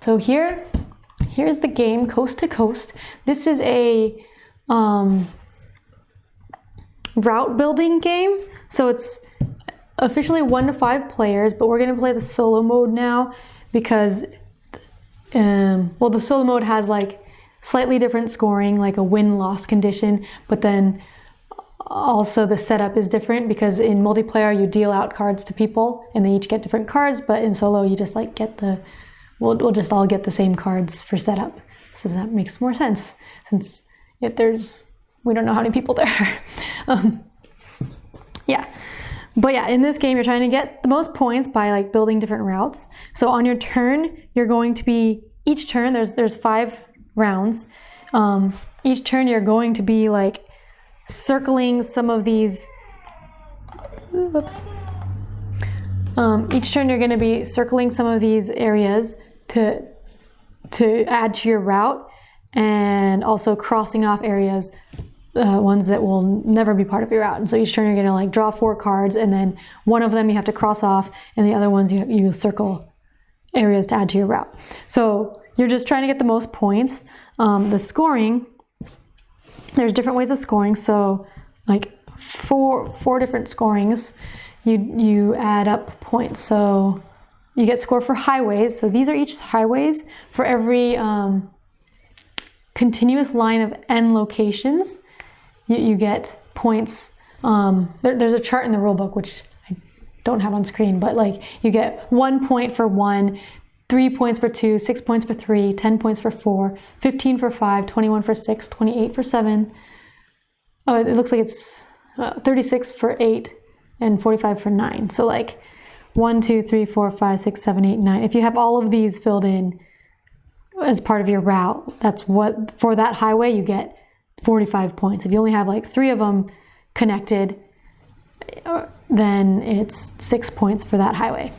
so here's the game, Coast to Coast. This is a route building game. So it's officially 1 to 5 players, but we're gonna play the solo mode now because, well, the solo mode has like slightly different scoring, like a win-loss condition, but then also the setup is different because in multiplayer you deal out cards to people and they each get different cards, but in solo you just like get the, we'll just all get the same cards for setup. So that makes more sense since if there's, we don't know how many people there. Yeah. But yeah, in this game, you're trying to get the most points by like building different routes. So on your turn, you're going to be, each turn, there's 5 rounds. Each turn you're going to be like circling some of these, oops. Each turn you're going to be circling some of these areas to add to your route, and also crossing off areas, ones that will never be part of your route. And so each turn you're going to like draw 4 cards, and then one of them you have to cross off, and the other ones you circle areas to add to your route. So you're just trying to get the most points. The scoring, there's different ways of scoring. So like four different scorings, you add up points. So you get score for highways. So these are each highways. For every continuous line of n locations, you get points. There's a chart in the rulebook, which I don't have on screen, but like you get 1 point for 1, 3 points for 2, 6 points for 3, 10 points for 4, 15 for 5, 21 for 6, 28 for 7. Oh, it looks like it's 36 for 8 and 45 for 9. So like 1, 2, 3, 4, 5, 6, 7, 8, 9. If you have all of these filled in as part of your route, that's what, for that highway, you get 45 points. If you only have like 3 of them connected, then it's 6 points for that highway.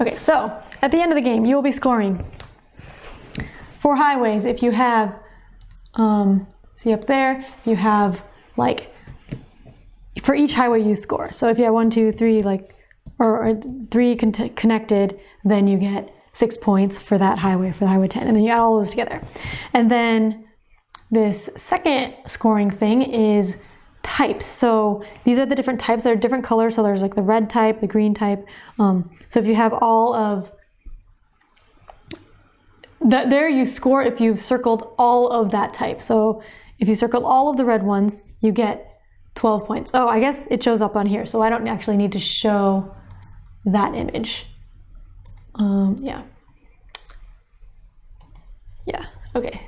Okay, so at the end of the game, you'll be scoring for highways. If you have, see up there, you have like, for each highway you score. So if you have 1, 2, 3, like, or 3 connected, then you get 6 points for that highway, for the highway 10, and then you add all those together. And then this second scoring thing is types. So these are the different types. They're different colors. So there's like the red type, the green type. So if you have all of that, there you score if you've circled all of that type. So if you circled all of the red ones, you get 12 points. Oh, I guess it shows up on here. So I don't actually need to show that image. Yeah. Yeah, okay.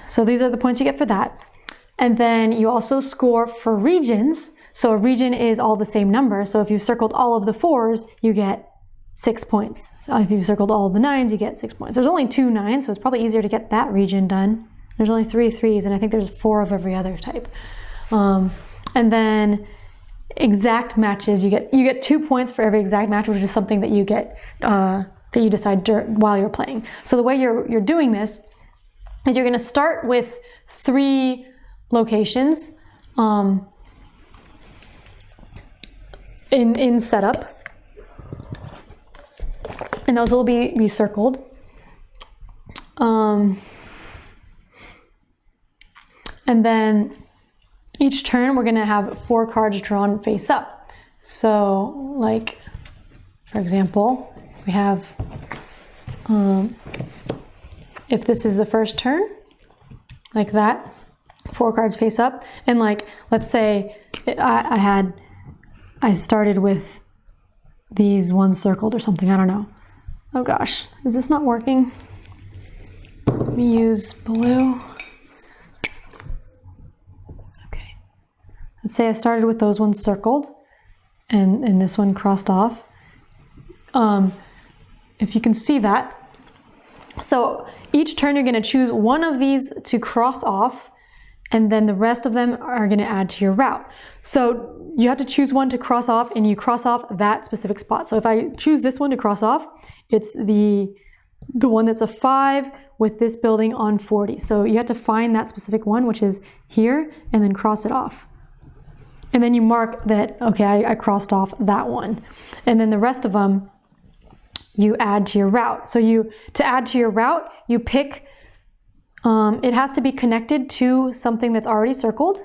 So these are the points you get for that. And then you also score for regions. So a region is all the same number. So if you circled all of the 4s, you get 6 points. So if you circled all of the 9s, you get 6 points. There's only 2 9s, so it's probably easier to get that region done. There's only 3 3s, and I think there's 4 of every other type. And then exact matches, you get 2 points for every exact match, which is something that you get, that you decide while you're playing. So the way you're doing this is you're going to start with 3 locations in setup, and those will be circled. And then each turn we're going to have 4 cards drawn face up. So like, for example, we have, if this is the first turn, like that, 4 cards face up, and like, let's say I started with these ones circled or something, I don't know. Oh gosh, is this not working? Let me use blue. Okay. Let's say I started with those ones circled and this one crossed off. If you can see that. So each turn you're going to choose one of these to cross off, and then the rest of them are going to add to your route. So you have to choose one to cross off, and you cross off that specific spot. So if I choose this one to cross off, it's the one that's a 5 with this building on 40. So you have to find that specific one, which is here, and then cross it off. And then you mark that, okay, I crossed off that one. And then the rest of them you add to your route. So to add to your route, you pick, it has to be connected to something that's already circled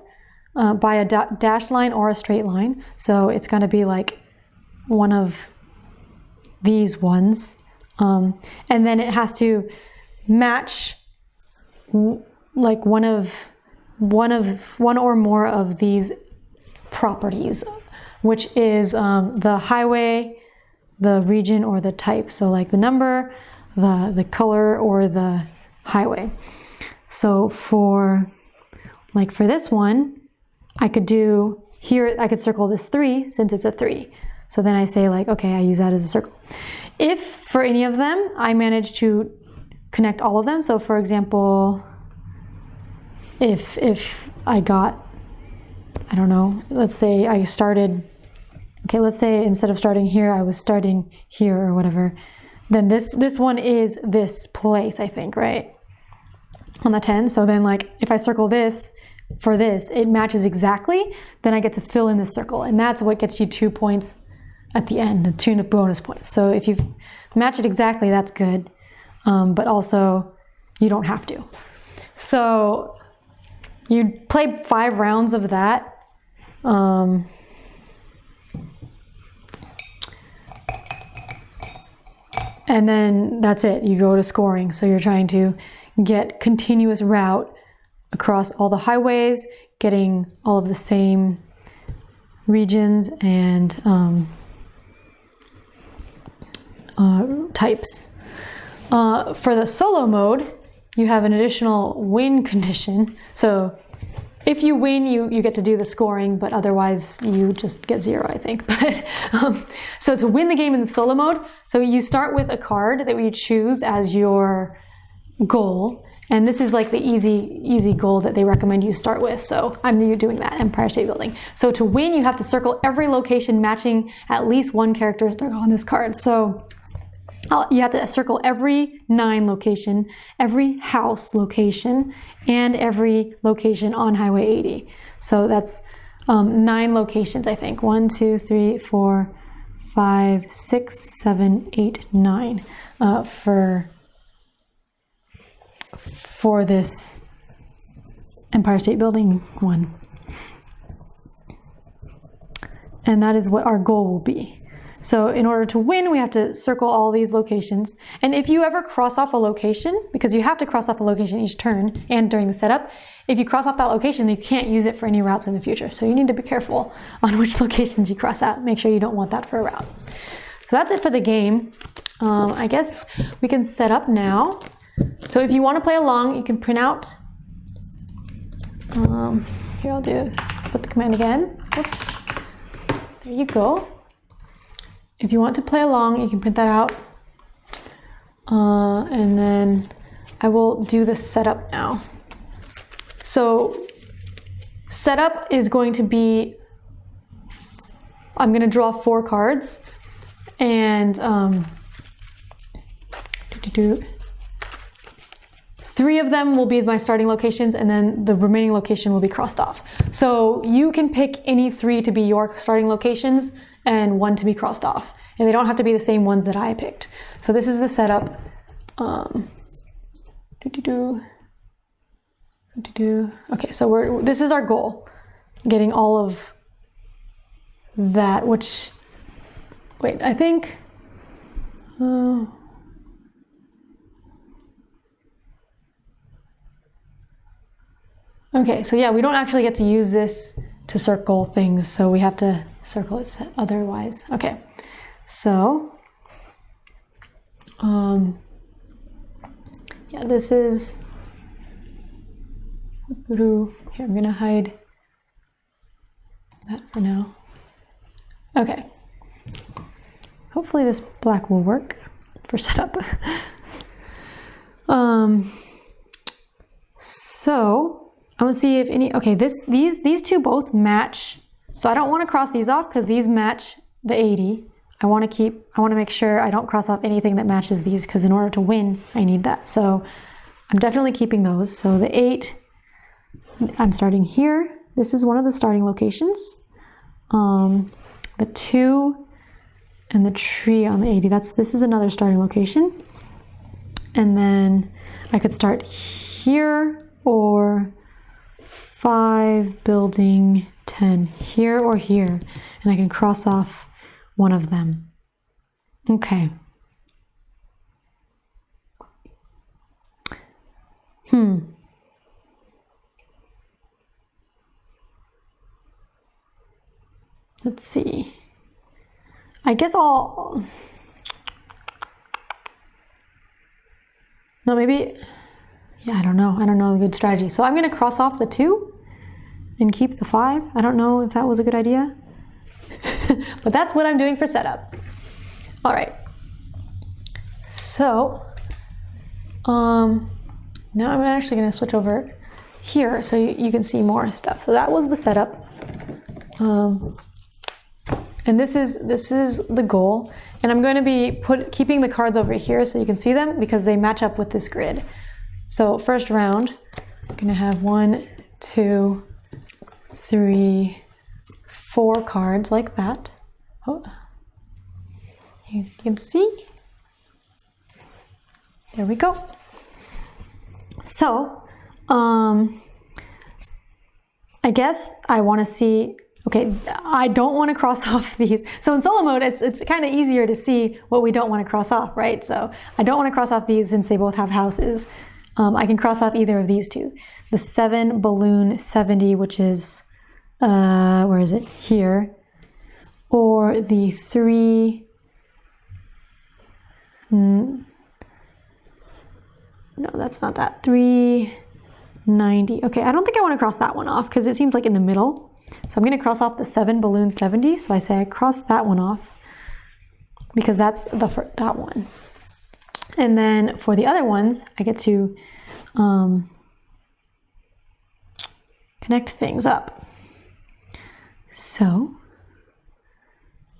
by a dashed line or a straight line. So it's going to be like one of these ones. And then it has to match like one or more of these properties, which is the highway, the region, or the type. So like the number, the color, or the highway. So for this one, I could do here, I could circle this 3 since it's a 3. So then I say like, okay, I use that as a circle. If for any of them, I manage to connect all of them. So for example, if I got, I don't know, let's say I started, okay, let's say instead of starting here, I was starting here or whatever, then this one is this place, I think, right? On the 10. So then like, if I circle this, for this, it matches exactly, then I get to fill in this circle. And that's what gets you 2 points at the end, 2 bonus points. So if you match it exactly, that's good. But also, you don't have to. So you play 5 rounds of that. And then that's it. You go to scoring. So you're trying to get continuous route across all the highways, getting all of the same regions and types. For the solo mode, you have an additional win condition. So if you win, you get to do the scoring, but otherwise you just get 0, I think. But so to win the game in the solo mode, so you start with a card that you choose as your goal. And this is like the easy goal that they recommend you start with. So I'm doing that, Empire State Building. So to win, you have to circle every location matching at least one character on this card. So you have to circle every 9 location, every house location, and every location on Highway 80. So that's 9 locations, I think. 1, 2, 3, 4, 5, 6, 7, 8, 9 for this Empire State Building one. And that is what our goal will be. So in order to win, we have to circle all these locations. And if you ever cross off a location, because you have to cross off a location each turn and during the setup, if you cross off that location, you can't use it for any routes in the future. So you need to be careful on which locations you cross out. Make sure you don't want that for a route. So that's it for the game. I guess we can set up now. So if you want to play along, you can print out. Here I'll put the command again. Oops. There you go. If you want to play along, you can print that out. And then I will do the setup now. So setup is going to be, I'm going to draw 4 cards and 3 of them will be my starting locations, and then the remaining location will be crossed off. So you can pick any 3 to be your starting locations and 1 to be crossed off. And they don't have to be the same ones that I picked. So this is the setup. Okay, so this is our goal. Getting all of that, which, wait, I think, okay, so yeah, we don't actually get to use this to circle things, so we have to circle it otherwise. Okay, so, yeah, this is, here, I'm gonna hide that for now. Okay, hopefully this black will work for setup. So, I'm gonna see if any, okay, these 2 both match. So I don't wanna cross these off because these match the 80. I wanna make sure I don't cross off anything that matches these, because in order to win, I need that. So I'm definitely keeping those. So the 8, I'm starting here. This is one of the starting locations. The 2 and the tree on the 80. This is another starting location. And then I could start here or 5 building 10 here or here, and I can cross off one of them. Okay. Let's see. I guess no, maybe, yeah, I don't know. I don't know a good strategy. So I'm gonna cross off the 2 and keep the 5. I don't know if that was a good idea, but that's what I'm doing for setup. All right. So, now I'm actually gonna switch over here so you can see more stuff. So that was the setup. And this is the goal. And I'm going to be keeping the cards over here so you can see them because they match up with this grid. So first round, I'm gonna have 1, 2, 3, 4 cards like that. Oh, you can see. There we go. So, I guess I want to see, okay, I don't want to cross off these. So in solo mode, it's kind of easier to see what we don't want to cross off, right? So I don't want to cross off these since they both have houses. I can cross off either of these two. The 7 balloon 70, which is, where is it? Here. Or the 3, no, that's not that. 390. Okay, I don't think I want to cross that one off because it seems like in the middle. So I'm going to cross off the 7 balloon 70. So I say I cross that one off because that's that one. And then for the other ones, I get to connect things up. So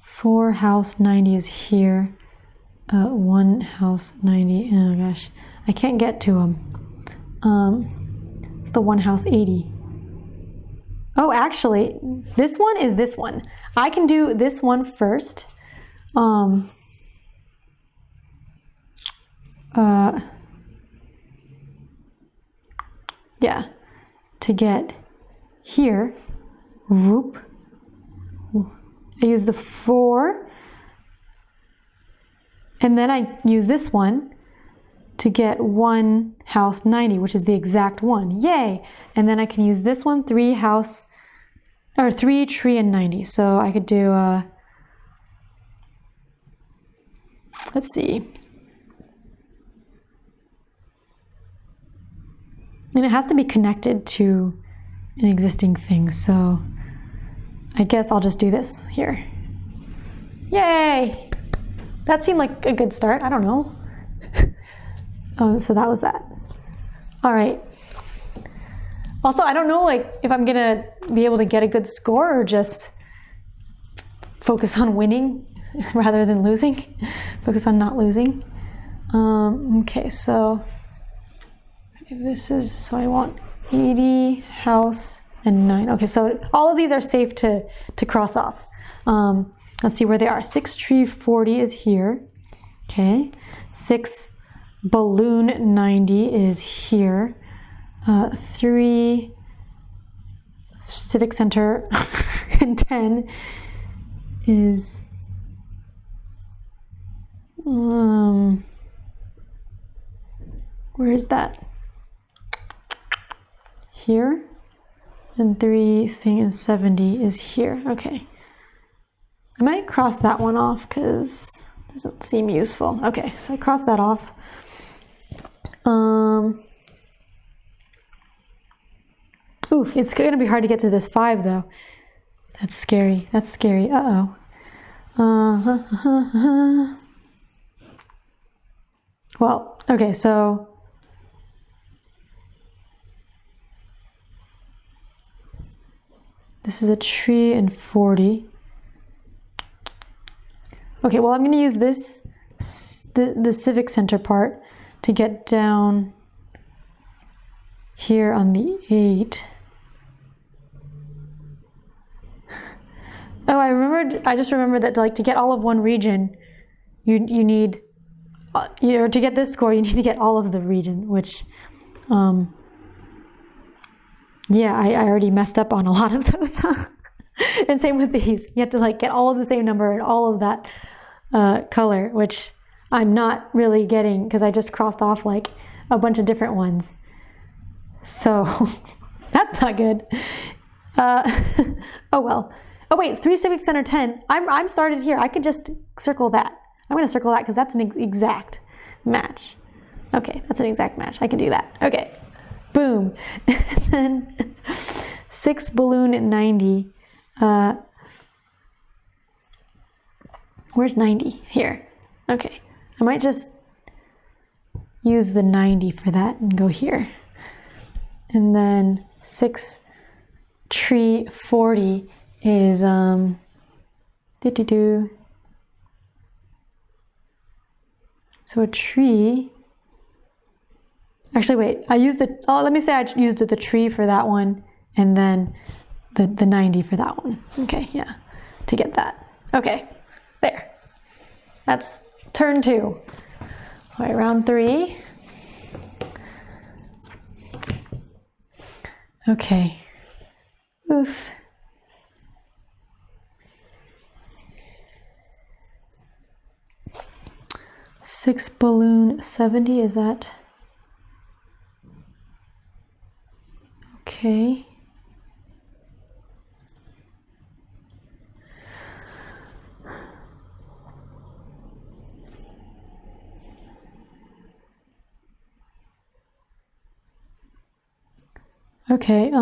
4 house 90 is here. 1 house 90. Oh gosh. I can't get to them. It's the 1 house 80. Oh, actually, this one is this one. I can do this one first. Yeah, to get here, whoop. I use the 4, and then I use this one to get 1 house 90, which is the exact one. Yay! And then I can use this one, 3 tree and 90. So I could do, let's see. And it has to be connected to an existing thing. So I guess I'll just do this here. Yay! That seemed like a good start. I don't know. Oh, so that was that. All right. Also, I don't know like if I'm gonna be able to get a good score or just focus on winning rather than losing. Focus on not losing. Okay, so this is, so I want 80, house, and 9. Okay, so all of these are safe to cross off. Let's see where they are. 6 tree 40 is here. Okay, 6 balloon 90 is here. 3 civic center and 10 is where is that? Here. And 3 thing is 70 is here. Okay. I might cross that one off because it doesn't seem useful. Okay, so I cross that off. Oof, it's gonna be hard to get to this 5 though. That's scary. That's scary. Well, okay, so this is a tree and 40. Okay, well I'm gonna use this, the civic center part to get down here on the 8. Oh, I just remembered that to get all of one region, you need, or to get this score, you need to get all of the region, which, yeah, I already messed up on a lot of those. And same with these. You have to get all of the same number and all of that color, which I'm not really getting because I just crossed off a bunch of different ones. So that's not good. Oh well. Oh wait, 3 Civic Center 10. I'm started here. I could just circle that. I'm gonna circle that because that's an exact match. Okay, that's an exact match. I can do that. Okay, boom. And then 6 balloon at 90. Where's 90? Here. Okay, I might just use the 90 for that and go here. And then 6 tree 40 is so a tree. Actually, wait. Let me say I used the tree for that one, and then the 90 for that one. Okay, yeah, to get that. Okay, there. That's turn 2. All right, round 3. Okay. Oof. Six balloon 70, is that? Okay. Okay,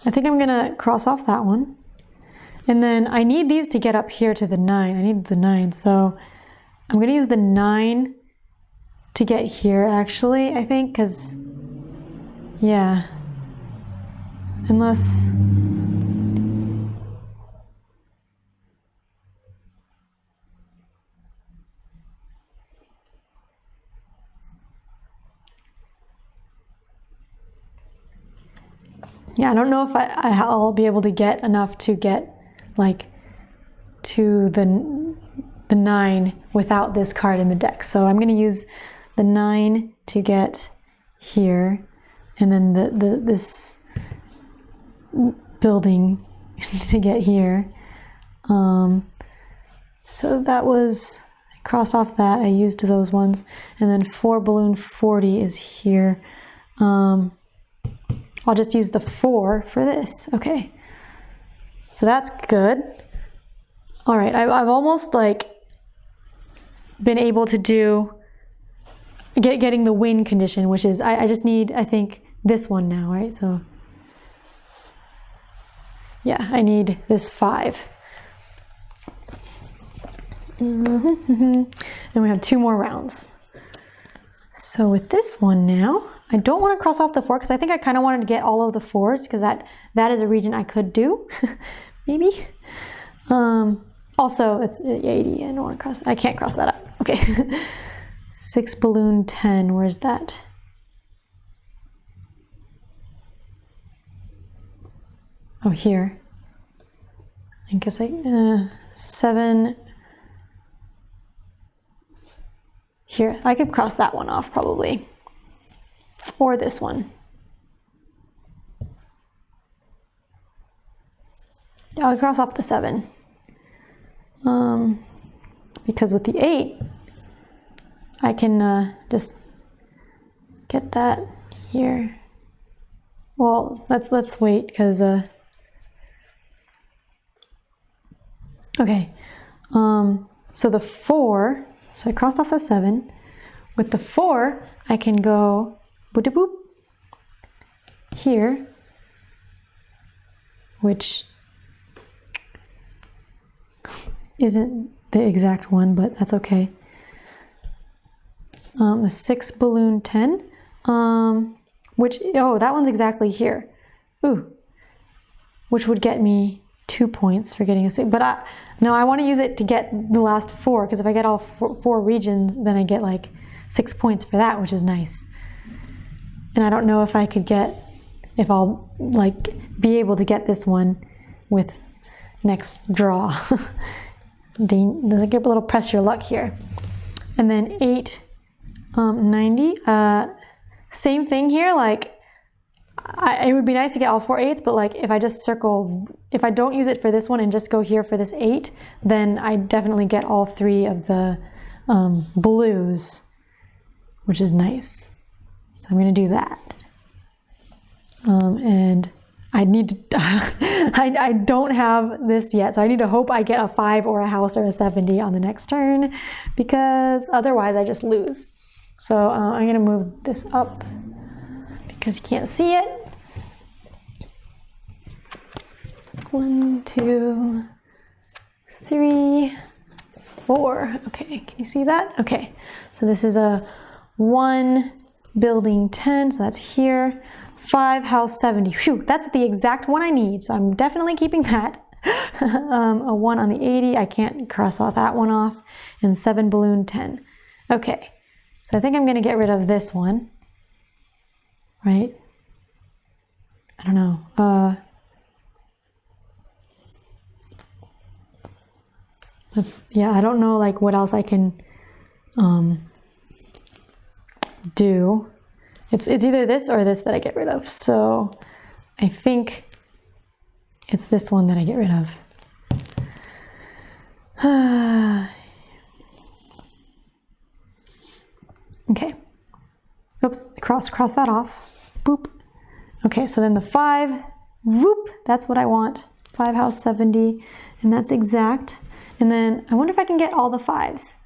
I think I'm gonna cross off that one. And then I need these to get up here to the 9. I need the 9, so I'm gonna use the 9 to get here actually, I think, because, yeah. Unless... Yeah, I don't know if I'll be able to get enough to get to the 9 without this card in the deck. So I'm going to use the 9 to get here, and then this building to get here. So that was, I crossed off that, I used those ones, and then 4 balloon 40 is here. I'll just use the 4 for this. Okay, so that's good. All right, I've almost been able to do getting the win condition, which is I just need, I think, this one now, right? So yeah, I need this 5. And we have 2 more rounds. So with this one now, I don't want to cross off the 4 because I think I kind of wanted to get all of the 4s because that is a region I could do, maybe. Also, it's 80. I don't want to cross. I can't cross that up. Okay. 6 balloon 10. Where's that? Oh, here. I guess 7. Here, I could cross that one off probably. Or this one. I'll cross off the 7. Because with the 8, I can just get that here. Well, let's wait because okay. So the 4. So I crossed off the 7. With the 4, I can go boop boop here, which isn't the exact one, but that's okay. The 6 balloon 10, which, oh, that one's exactly here. Ooh, which would get me 2 points for getting a 6. But no, I want to use it to get the last 4, because if I get all 4 regions, then I get 6 points for that, which is nice. And I don't know if I could get if I'll like be able to get this one with next draw. Get a little press your luck here. And then 890, same thing here, like it would be nice to get all 4 8s, but like if I just circle, if I don't use it for this one and just go here for this 8, then I definitely get all 3 of the blues, which is nice. So I'm going to do that. And I need to, I don't have this yet, so I need to hope I get a 5 or a house or a 70 on the next turn, because otherwise I just lose. So I'm going to move this up because you can't see it. 1, 2, 3, 4. Okay, can you see that? Okay, so this is a 1 building 10, so that's here. 5 house 70. Phew, that's the exact one I need, so I'm definitely keeping that. A 1 on the 80, I can't cross off that one off. And 7 balloon 10. Okay, so I think I'm going to get rid of this one. Right? I don't know. Yeah, I don't know like what else I can do. It's either this or this that I get rid of. So I think it's this one that I get rid of. Okay. Oops, cross that off. Boop. Okay, so then the 5, whoop, that's what I want. 5 house 70, and that's exact. And then I wonder if I can get all the 5s.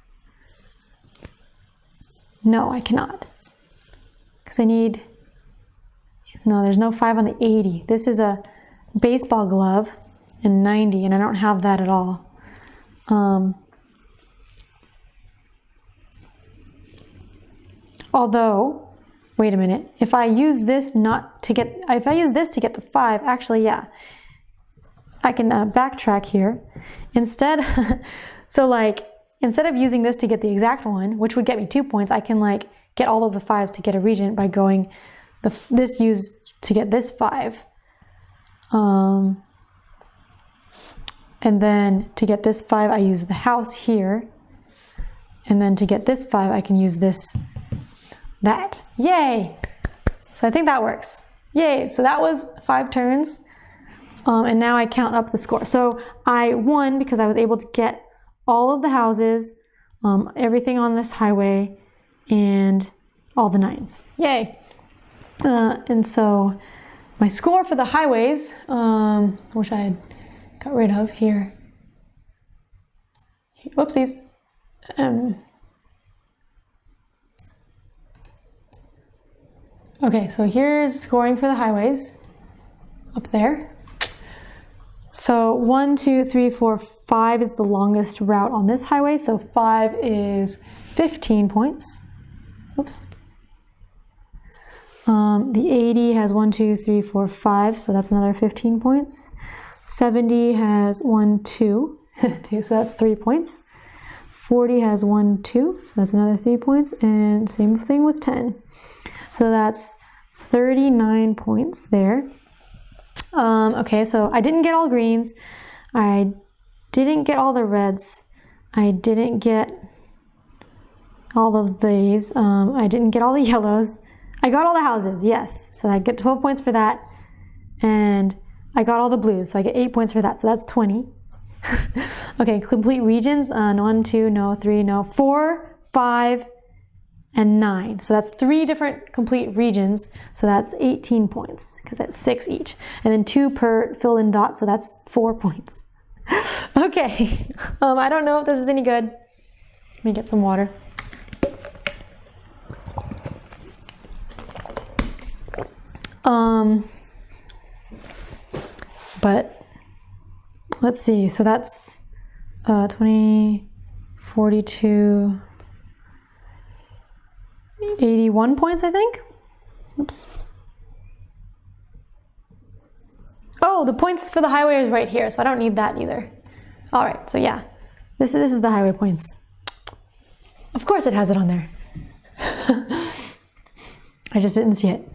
No, I cannot. Because I need, no, there's no 5 on the 80. This is a baseball glove and 90, and I don't have that at all. Although, wait a minute, if I use this to get the 5, actually, yeah, I can backtrack here. Instead, so like, instead of using this to get the exact one, which would get me 2 points, I can like get all of the 5s to get a regent by going this used to get this 5. And then to get this 5, I use the house here. And then to get this 5, I can use that. Yay! So I think that works. Yay! So that was 5 turns. And now I count up the score. So I won because I was able to get all of the houses, everything on this highway, and all the 9s. Yay! And so my score for the highways, which I had got rid of here. Whoopsies. Okay, so here's scoring for the highways up there. So 1, 2, 3, 4, 5 is the longest route on this highway. So 5 is 15 points. Oops. The 80 has 1, 2, 3, 4, 5. So that's another 15 points. 70 has 1, 2. 2, so that's 3 points. 40 has 1, 2. So that's another 3 points. And same thing with 10. So that's 39 points there. Okay, so I didn't get all greens. I didn't get all the reds. I didn't get all of these. I didn't get all the yellows. I got all the houses, yes. So I get 12 points for that. And I got all the blues, so I get 8 points for that. So that's 20. Okay, complete regions. 1, 2, no, 3, no, 4, 5, and 9. So that's 3 different complete regions. So that's 18 points because that's 6 each. And then 2 per filled in dot. So that's 4 points. Okay. I don't know if this is any good. Let me get some water. But let's see. So that's 20, 42, 81 points, I think. Oops. Oh, the points for the highway is right here, so I don't need that either. All right, so yeah, this is the highway points. Of course it has it on there. I just didn't see it.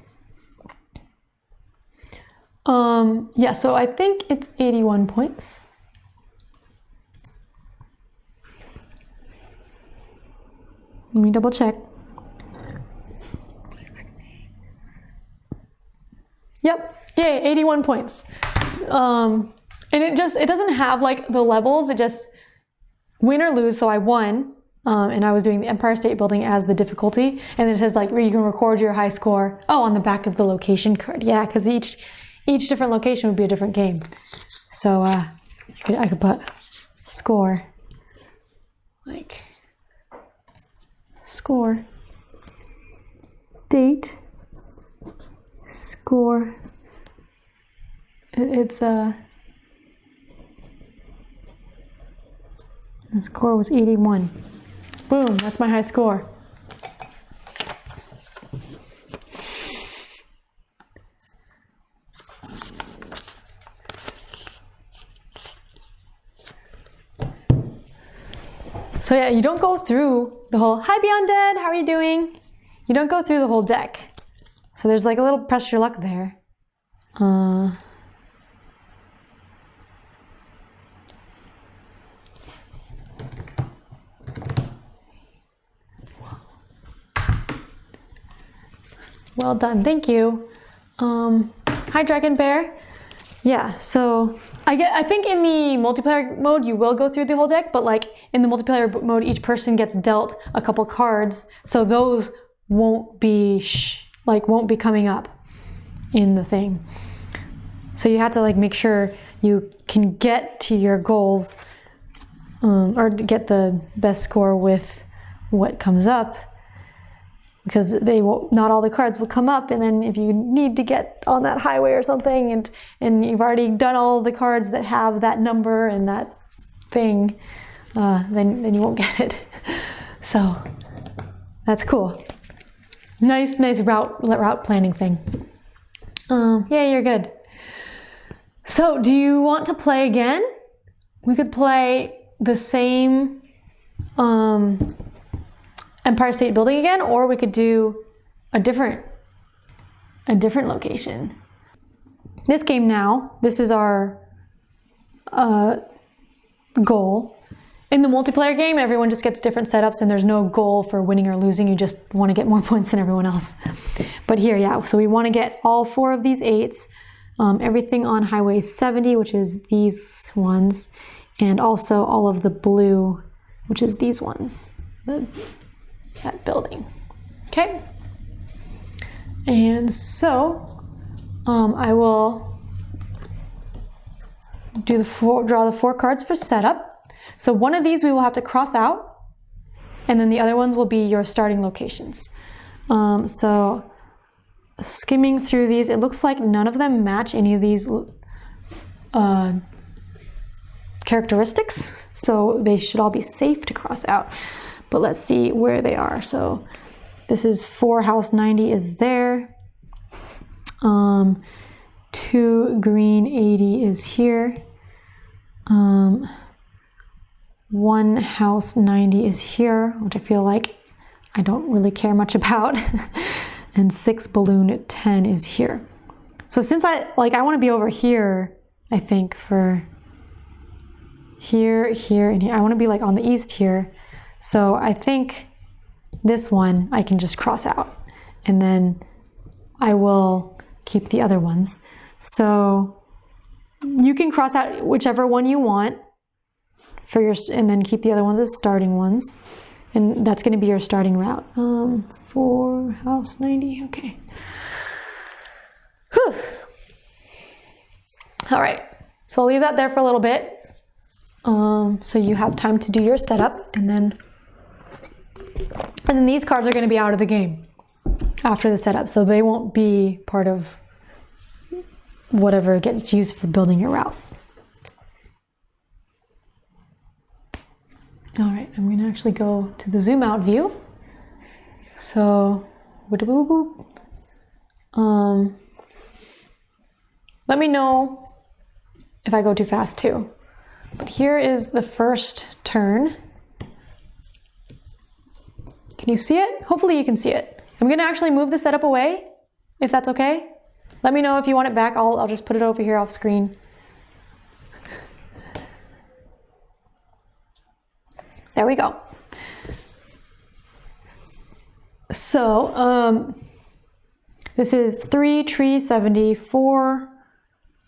Yeah, so I think it's 81 points. Let me double check. Yep, yay, 81 points. And it doesn't have like the levels, it just win or lose, so I won. And I was doing the Empire State Building as the difficulty. And then it says like you can record your high score. Oh, on the back of the location card. Yeah, because each different location would be a different game. So I could put score. Like score. Date. Score. It's the score was 81. Boom, that's my high score. So yeah, you don't go through the whole, hi Beyond Dead, how are you doing? You don't go through the whole deck. So there's like a little press your luck there. Well done, thank you. Hi Dragon Bear. Yeah, so I think in the multiplayer mode you will go through the whole deck, but like in the multiplayer mode each person gets dealt a couple cards, so those won't be coming up in the thing. So you have to like make sure you can get to your goals or get the best score with what comes up. Because not all the cards will come up, and then if you need to get on that highway or something, and you've already done all the cards that have that number and that thing, then you won't get it. So that's cool. Nice route planning thing. Yeah, you're good. So do you want to play again? We could play the same Empire State Building again, or we could do a different location. This game now, this is our goal. In the multiplayer game, everyone just gets different setups and there's no goal for winning or losing. You just want to get more points than everyone else. But here, yeah, so we want to get all 4 of these 8s, everything on Highway 70, which is these ones, and also all of the blue, which is these ones. That building. Okay. And so I will draw the 4 cards for setup. So one of these we will have to cross out, and then the other ones will be your starting locations. So skimming through these, it looks like none of them match any of these characteristics, so they should all be safe to cross out. But let's see where they are. So this is 4 house 90 is there. 2 green 80 is here. 1 house 90 is here, which I feel like I don't really care much about. And 6 balloon 10 is here. So since I want to be over here, I think for here, here, and here. I want to be like on the east here. So I think this one I can just cross out, and then I will keep the other ones. So you can cross out whichever one you want for your, and then keep the other ones as starting ones. And that's going to be your starting route. 4 house 90, okay. Whew. All right, so I'll leave that there for a little bit. So you have time to do your setup, and then these cards are going to be out of the game after the setup, so they won't be part of whatever gets used for building your route. All right, I'm going to actually go to the zoom out view. So, let me know if I go too fast too. But here is the first turn. Can you see it? Hopefully you can see it. I'm going to actually move the setup away, if that's okay. Let me know if you want it back. I'll just put it over here off screen. There we go. So, this is 3 tree 70, 4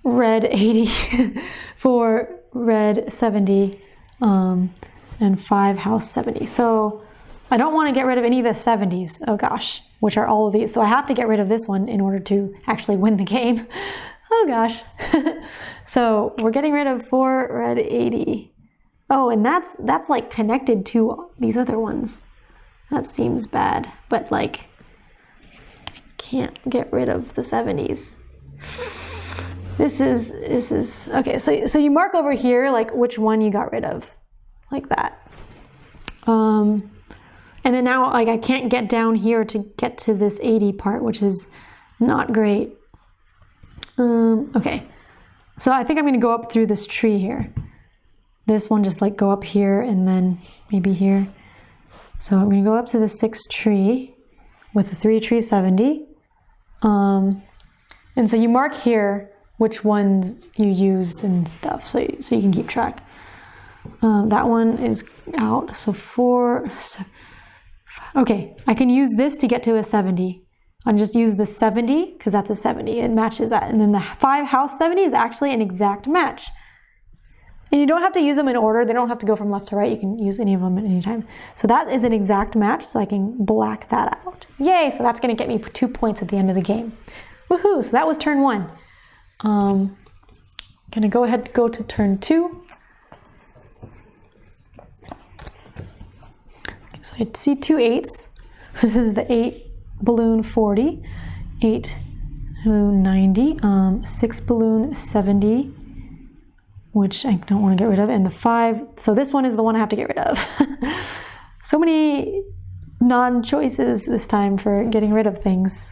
red 80, 4 red 70, and 5 house 70. So I don't want to get rid of any of the 70s, oh gosh, which are all of these. So I have to get rid of this one in order to actually win the game. Oh gosh. So we're getting rid of 4 red 80. Oh, and that's like connected to these other ones. That seems bad, but like I can't get rid of the 70s. This is okay. So you mark over here like which one you got rid of, like that. And then now like I can't get down here to get to this 80 part, which is not great. Okay, so I think I'm gonna go up through this tree here. This one just like go up here and then maybe here. So I'm gonna go up to the 6th tree with the 3 tree 70. And so you mark here which ones you used and stuff, so you can keep track. That one is out, so 4, 7, 5. Okay, I can use this to get to a 70. I'll just use the 70 because that's a 70. It matches that, and then the 5 house 70 is actually an exact match. And you don't have to use them in order. They don't have to go from left to right. You can use any of them at any time. So that is an exact match, so I can black that out. Yay, so that's gonna get me 2 points at the end of the game. Woohoo, so that was turn 1. Gonna go ahead and go to turn 2. Okay, so I see 2 8s. This is the 8 balloon 40, 8 balloon 90, 6 balloon 70, which I don't want to get rid of, and the 5. So this one is the one I have to get rid of. So many non-choices this time for getting rid of things.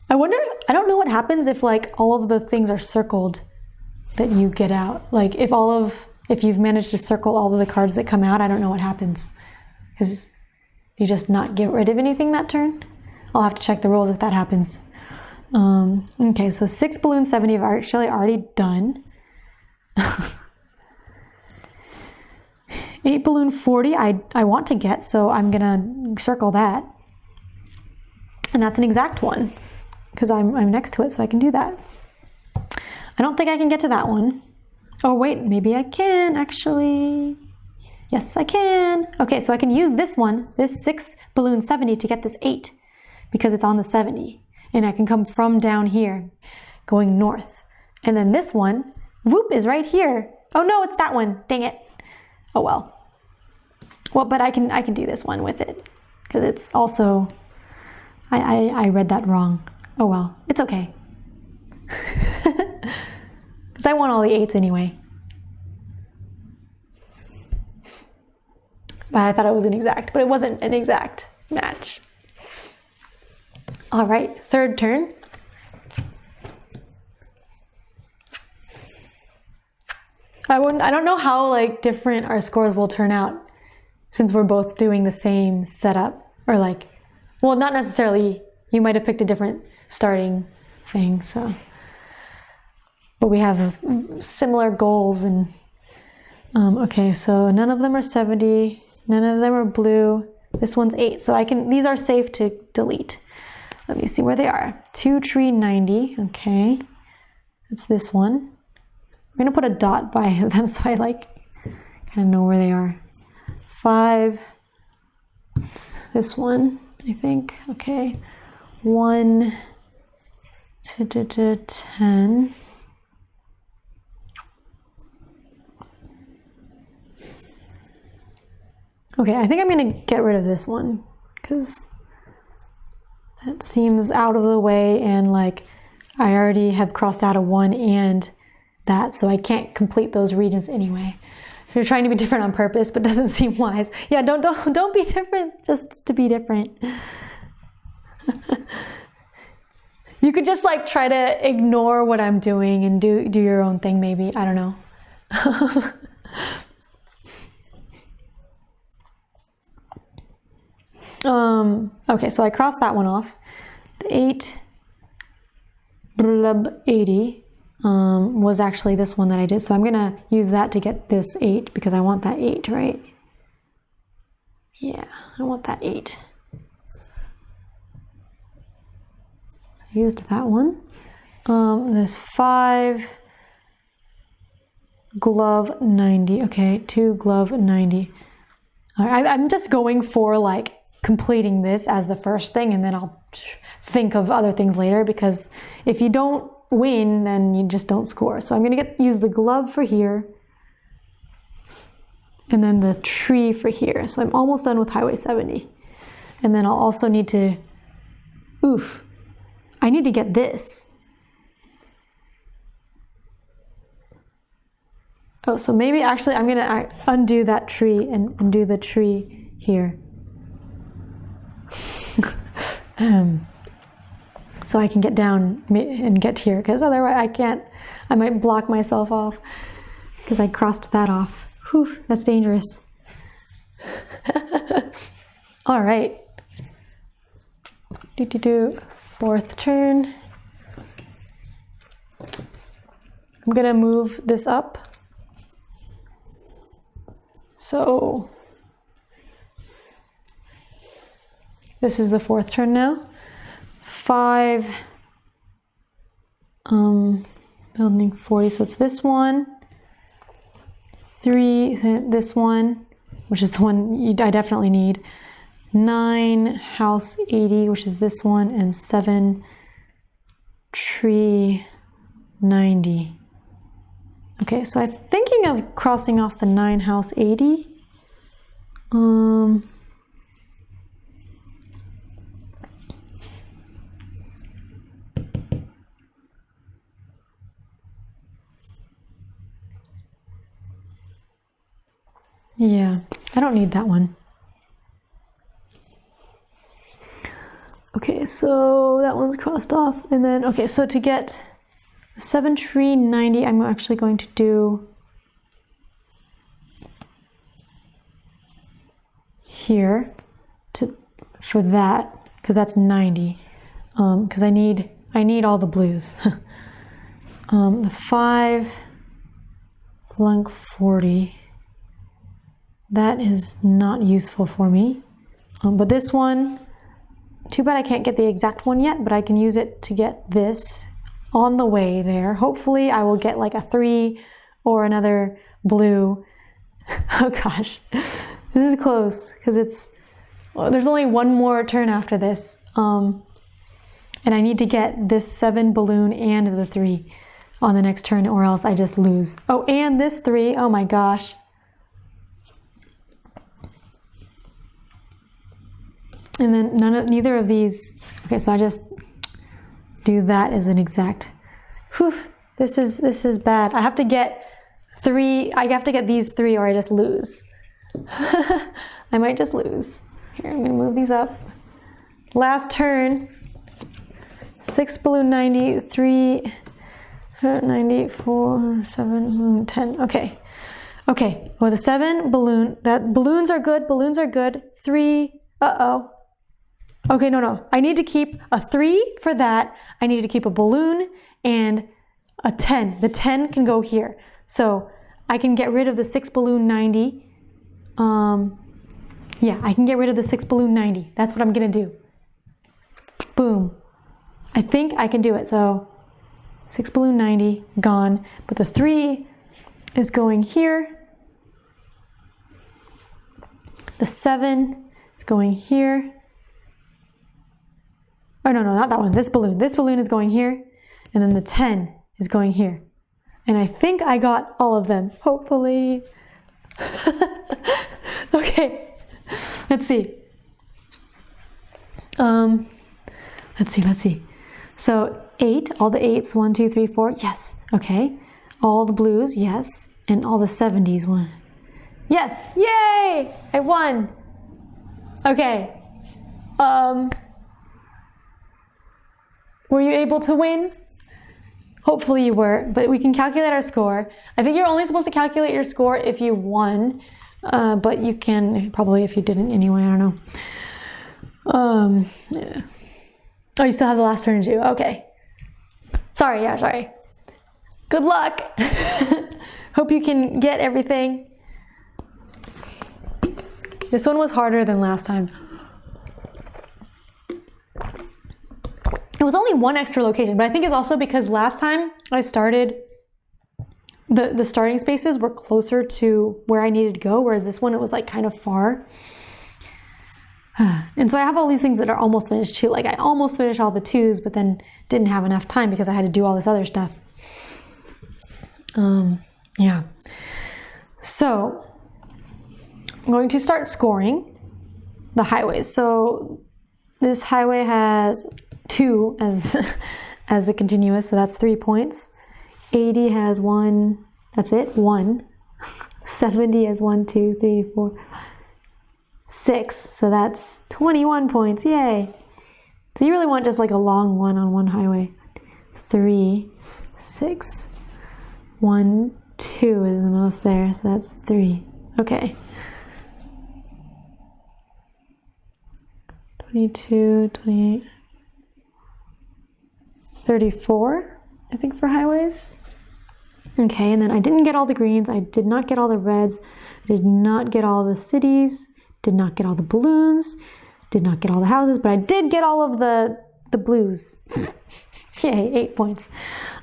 I wonder, I don't know what happens if like all of the things are circled that you get out. Like if you've managed to circle all of the cards that come out, I don't know what happens. Because you just not get rid of anything that turn? I'll have to check the rules if that happens. Okay, so 6 balloon 70 I've actually already done. 8 balloon 40 I want to get, so I'm gonna circle that. And that's an exact one, because I'm next to it, so I can do that. I don't think I can get to that one. Oh wait, maybe I can actually. Yes, I can. Okay, so I can use this one, this 6 balloon 70 to get this 8, because it's on the 70. And I can come from down here, going north. And then this one, whoop, is right here. Oh no, it's that one, dang it. Oh well. Well, but I can do this one with it, because it's also, I read that wrong. Oh well, it's okay. Because I want all the 8s anyway. But I thought it was an exact, but it wasn't an exact match. All right, third turn. I don't know how like different our scores will turn out since we're both doing the same setup, or like, well, not necessarily. You might have picked a different starting thing, so. But we have similar goals, and okay, so none of them are 70, none of them are blue. This one's 8, so these are safe to delete. Let me see where they are. 2 tree 90, okay. It's this one. I'm gonna put a dot by them so I like kind of know where they are. 5, this one, I think, okay. 1 to 10. Okay, I think I'm gonna get rid of this one because that seems out of the way, and like I already have crossed out a 1 and that, so I can't complete those regions anyway. So you're trying to be different on purpose, but doesn't seem wise. Yeah, don't be different just to be different. You could just like try to ignore what I'm doing and do your own thing maybe. I don't know. Okay, so I crossed that one off. The 8, blub 80 was actually this one that I did. So I'm gonna use that to get this 8 because I want that 8, right? Yeah, I want that 8. So I used that one. This 5 glove 90. Okay, 2 glove 90. All right, I'm just going for like completing this as the first thing, and then I'll think of other things later, because if you don't win, then you just don't score. So I'm gonna use the glove for here, and then the tree for here. So I'm almost done with Highway 70. And then I'll also need to, I need to get this. Oh, so maybe actually I'm gonna undo that tree and do the tree here. So I can get down and get here, because otherwise I can't. I might block myself off because I crossed that off. Whew, that's dangerous. All right. Fourth turn. I'm gonna move this up. So this is the fourth turn now. 5, building 40, so it's this one. 3, this one, which is the one I definitely need. 9, house 80, which is this one, and 7, tree 90. Okay, so I'm thinking of crossing off the 9, house 80. Yeah, I don't need that one. Okay, so that one's crossed off. And then, okay, so to get 7, tree 90, I'm actually going to do here for that, because that's 90. Because I need all the blues. The 5 blank 40. That is not useful for me. But this one, too bad I can't get the exact one yet, but I can use it to get this on the way there. Hopefully I will get like a 3 or another blue. Oh gosh, this is close, because there's only one more turn after this. And I need to get this 7 balloon and the 3 on the next turn, or else I just lose. Oh, and this 3, oh my gosh. And then neither of these. Okay, so I just do that as an exact. Whew, this is bad. I have to get 3. I have to get these 3, or I just lose. I might just lose. Here, I'm gonna move these up. Last turn. 6 balloon 90, 3 90, 4 7 10. Okay. Okay. Well, the 7 balloon. Balloons are good. Balloons are good. 3. Uh-oh. Okay, no. I need to keep a 3 for that. I need to keep a balloon and a 10. The 10 can go here. So I can get rid of the 6 balloon 90. Yeah, I can get rid of the 6 balloon 90. That's what I'm gonna do. Boom. I think I can do it. So 6 balloon 90, gone. But the 3 is going here. The 7 is going here. Oh, no, not that one. This balloon. This balloon is going here. And then the 10 is going here. And I think I got all of them. Hopefully. Okay. Let's see. Let's see. So 8, all the 8s, 1, 2, 3, 4. Yes. Okay. All the blues. Yes. And all the 70s. 1. Yes. Yay! I won. Okay. Were you able to win? Hopefully you were, but we can calculate our score. I think you're only supposed to calculate your score if you won, but you can probably if you didn't anyway, I don't know. Yeah. Oh, you still have the last turn to do, okay. Sorry, yeah, sorry. Good luck. Hope you can get everything. This one was harder than last time. It was only one extra location, but I think it's also because last time I started, the starting spaces were closer to where I needed to go, whereas this one, it was like kind of far. And so I have all these things that are almost finished too. Like I almost finished all the 2s, but then didn't have enough time because I had to do all this other stuff. Yeah. So I'm going to start scoring the highways. So this highway has 2 as the continuous, so that's 3 points. 80 has 1, that's it, 1. 70 has 1, 2, 3, 4, 6, so that's 21 points, yay. So you really want just like a long one on one highway. 3, 6, 1, 2 is the most there, so that's 3. Okay. 22, 28, 34, I think for highways. Okay, and then I didn't get all the greens, I did not get all the reds, I did not get all the cities, did not get all the balloons, did not get all the houses, but I did get all of the blues. Yay, 8 points.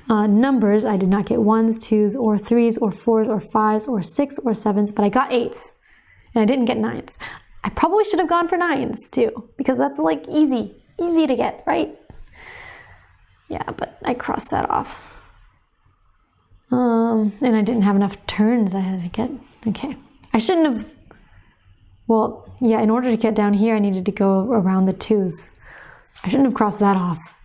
Numbers, I did not get 1s, 2s, or 3s, or 4s, or 5s, or 6, or 7s, but I got 8s, and I didn't get 9s. I probably should have gone for 9s too, because that's like easy to get, right? Yeah, but I crossed that off. And I didn't have enough turns I had to get. Okay, I shouldn't have, well, yeah, in order to get down here, I needed to go around the 2s. I shouldn't have crossed that off,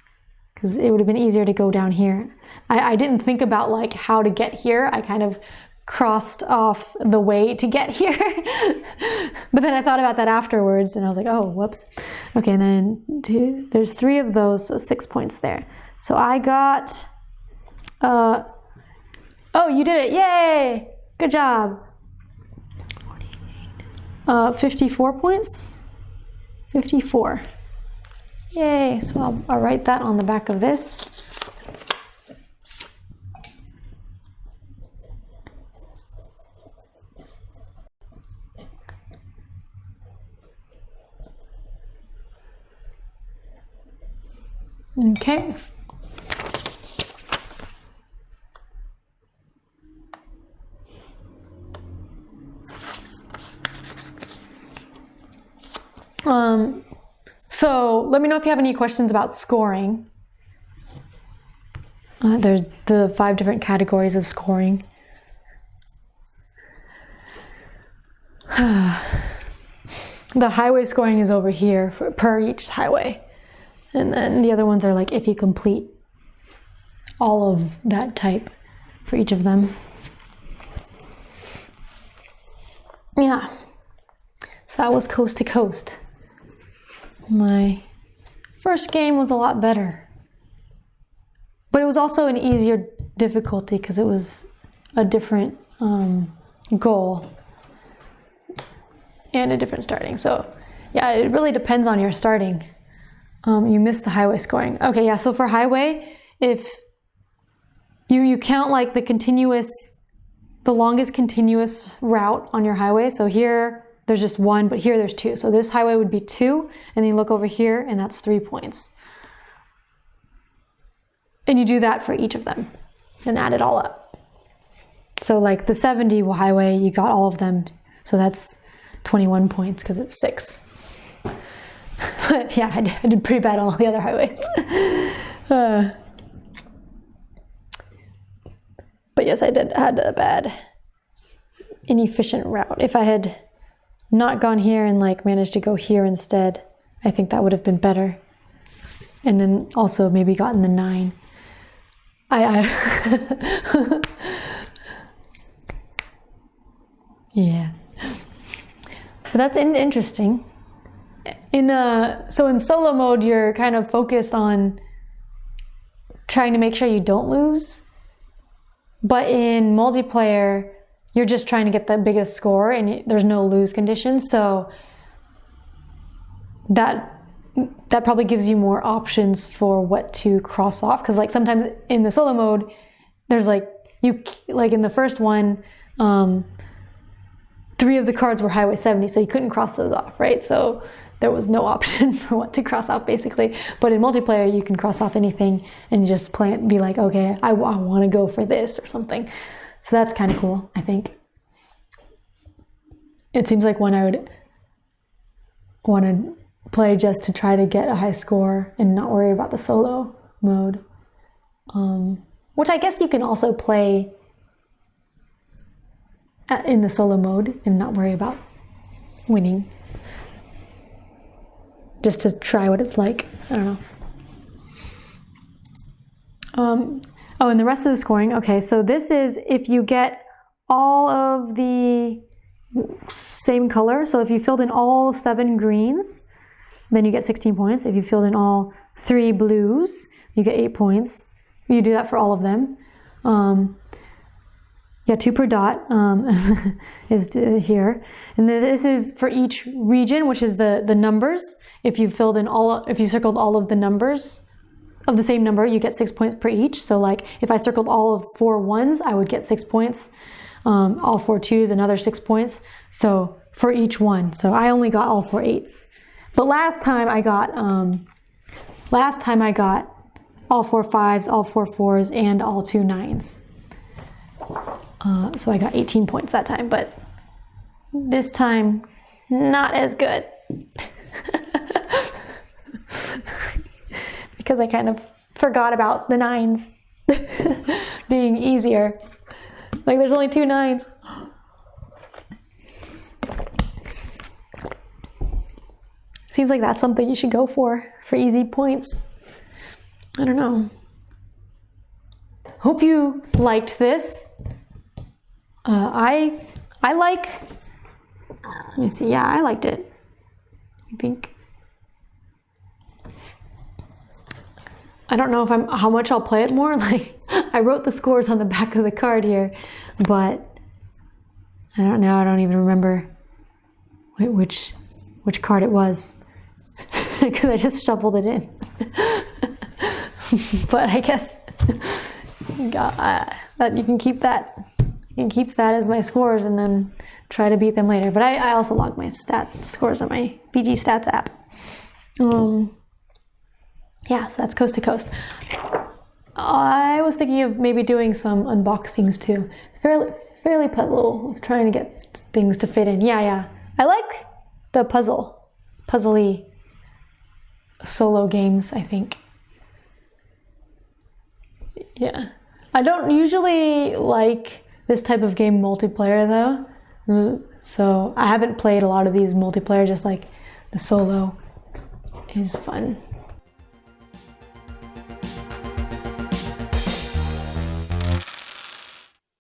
because it would have been easier to go down here. I didn't think about like how to get here. I kind of crossed off the way to get here. But then I thought about that afterwards and I was like, oh, whoops. Okay, and then there's 3 of those, so 6 points there. So I got, oh, you did it, yay, good job. 54 points, 54. Yay, so I'll write that on the back of this. Okay. So let me know if you have any questions about scoring. There's the 5 different categories of scoring. The highway scoring is over here per each highway. And then the other ones are like if you complete all of that type for each of them. Yeah. So that was coast to coast. My first game was a lot better. But it was also an easier difficulty because it was a different goal and a different starting. So yeah, it really depends on your starting. You missed the highway scoring. Okay, yeah, so for highway, if you count like the longest continuous route on your highway. So here, there's just 1, but here there's 2. So this highway would be 2, and then you look over here, and that's 3 points. And you do that for each of them, and add it all up. So like the 70 highway, you got all of them, so that's 21 points, because it's 6. But yeah, I did pretty bad on all the other highways. But yes, I had a bad, inefficient route. If I had not gone here and like managed to go here instead, I think that would have been better. And then also maybe gotten the 9. Yeah. But that's interesting. So in solo mode, you're kind of focused on trying to make sure you don't lose. But in multiplayer, you're just trying to get the biggest score and there's no lose conditions. So that that probably gives you more options for what to cross off. Because like sometimes in the solo mode, there's like in the first one, 3 of the cards were Highway 70, so you couldn't cross those off, right? So there was no option for what to cross off, basically. But in multiplayer, you can cross off anything and just play it and be like, okay, I want to go for this or something. So that's kind of cool, I think. It seems like one I would want to play just to try to get a high score and not worry about the solo mode. Which I guess you can also play in the solo mode and not worry about winning. Just to try what it's like. I don't know. Oh, and the rest of the scoring. Okay, so this is if you get all of the same color. So if you filled in all 7 greens, then you get 16 points. If you filled in all 3 blues, you get 8 points. You do that for all of them. Yeah, 2 per dot is here. And then this is for each region, which is the numbers. If you circled all of the numbers of the same number, you get 6 points per each. So like if I circled all of 4 1s, I would get 6 points. All 4 2s, another 6 points. So for each one. So I only got all 4 8s. But last time I got all 4 5s, all 4 4s, and all 2 9s. So I got 18 points that time, but this time, not as good. Because I kind of forgot about the 9s being easier. Like there's only 2 9s. Seems like that's something you should go for easy points. I don't know. Hope you liked this. I like, let me see, yeah, I liked it, I think. I don't know how much I'll play it more. Like, I wrote the scores on the back of the card here, but I don't even remember which card it was, because I just shuffled it in. But I guess that you can keep that. Keep that as my scores and then try to beat them later. But I also log my scores on my BG Stats app. Yeah, so that's Coast to Coast. I was thinking of maybe doing some unboxings too. It's fairly puzzle. I was trying to get things to fit in. Yeah. I like the puzzly solo games, I think. Yeah. I don't usually like this type of game multiplayer though, so I haven't played a lot of these multiplayer, just like the solo is fun.